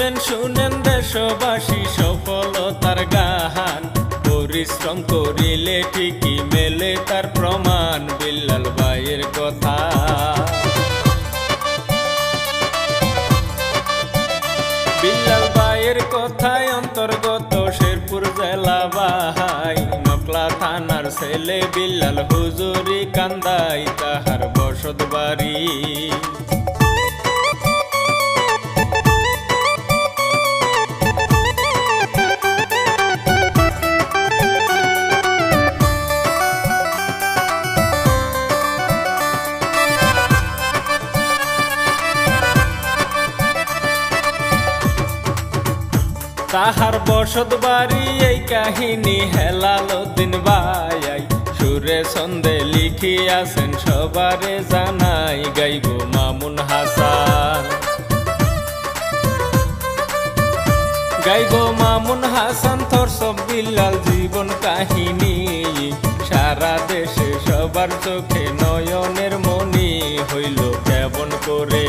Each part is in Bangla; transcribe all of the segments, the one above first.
শুনেন দেশবাসী সফলতার গান, পরিশ্রম করিলে ঠিকই মেলে তার প্রমাণ। বিল্লাল ভাইয়ের কথা, বিল্লাল ভাইয়ের কথায় অন্তর্গত শেরপুর জেলা ভাই, নকলা থানার ছেলে বিল্লাল হুজুরি কান্দাই তাহার বসত বাড়ি। তাহার বসত বাড়ি এই কাহিনী হেলালুদ্দিন ভাই, সুরে ছন্দে লিখিয়াছেন সবারে জানাই, গাইব মামুন হাসান, গাইব মামুন হাসান থরসব বিল্লাল জীবন কাহিনী। সারা দেশে সবার চোখে নয়নের মনি হইল কেমন করে।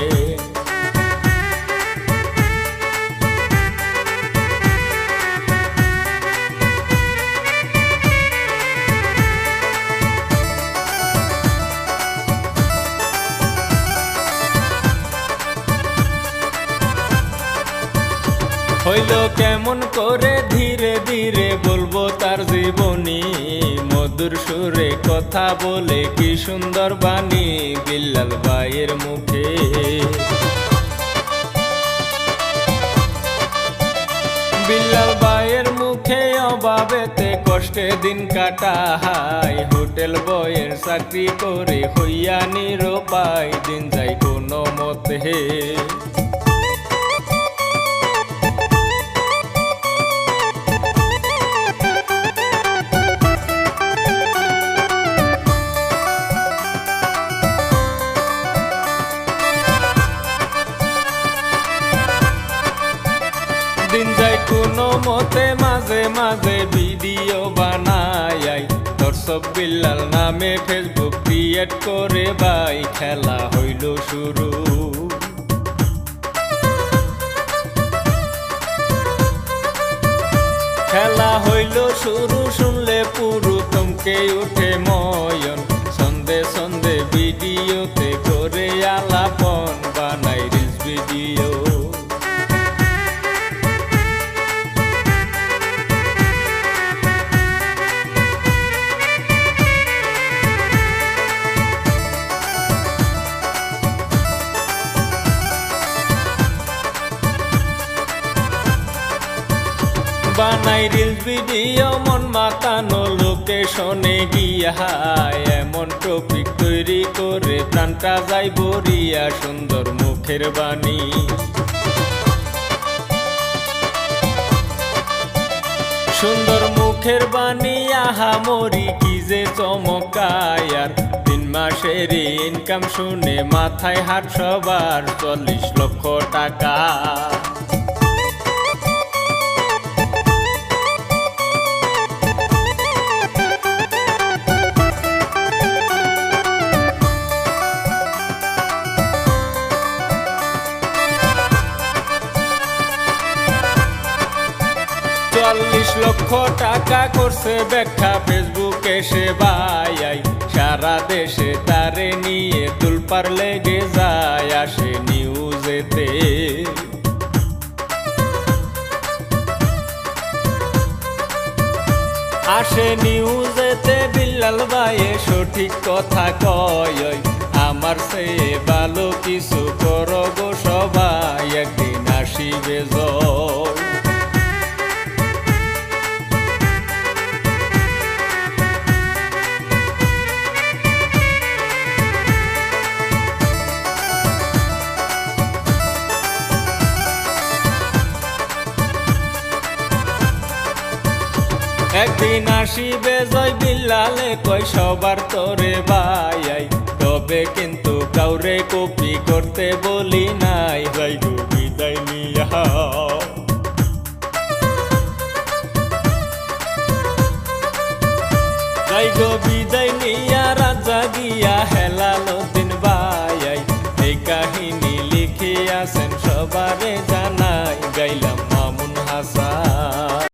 হইল কেমন করে ধীরে ধীরে বলবো তার জীবনী, মধুর সুরে কথা বলে কি সুন্দর বাণী বিল্লাল ভাইয়ের মুখে। বিল্লাল ভাইয়ের মুখে অভাবেতে কষ্টে দিন কাটায়, হোটেল বয়ের চাকরি করে হইয়া নিরুপায়, দিন যায় কোনো মতে। দিন যায় কোনো মতে, মাঝে মাঝে ভিডিও বানাই, দর্শক বিল্লাল নামে ফেসবুক ক্রিয়েট করে ভাই, খেলা হইল শুরু। খেলা হইল শুরু, শুনলে পুরো থমকে উঠে ময়ন, সন্ধে সন্ধে ভিডিওতে করে আলাপন, বানাই রিলস ভিডিও। বানাই রিলস ভিডিও মন মাতানো লোকেশনে গিয়া, এমন টপিক তৈরি করে প্রাণটা যাই বরিয়া, সুন্দর মুখের বাণী। সুন্দর মুখের বাণী আহা মরি কি যে চমকায়, আর 3 মাসের ইনকাম শুনে মাথায় হাত সবার, 40 লক্ষ টাকা। লক্ষ টাকা করছে ব্যাখ্যা ফেসবুকে সে ভাই, সারা দেশে তারে নিয়ে তুলপার লেগে যায়, আসে নিউজেতে। আসে নিউজেতে বিল্লাল ভাইয়ে সঠিক কথা কয়, আমার চেয়ে ভালো কিছু করো গো সবাই, একদিন আসিবে জয়। একদিন আসিবে জয়, বিল্লালে কয় সবার তোরে ভাই, তবে কিন্তু কাউরে কপি করতে বলি নাই, যাই গো বিদায় নিয়া। যাই গো বিদায় নিয়া, রাজা গিয়া হেলালুদ্দিন ভাই, এই কাহিনী লিখিয়াছেন সবারে জানাই,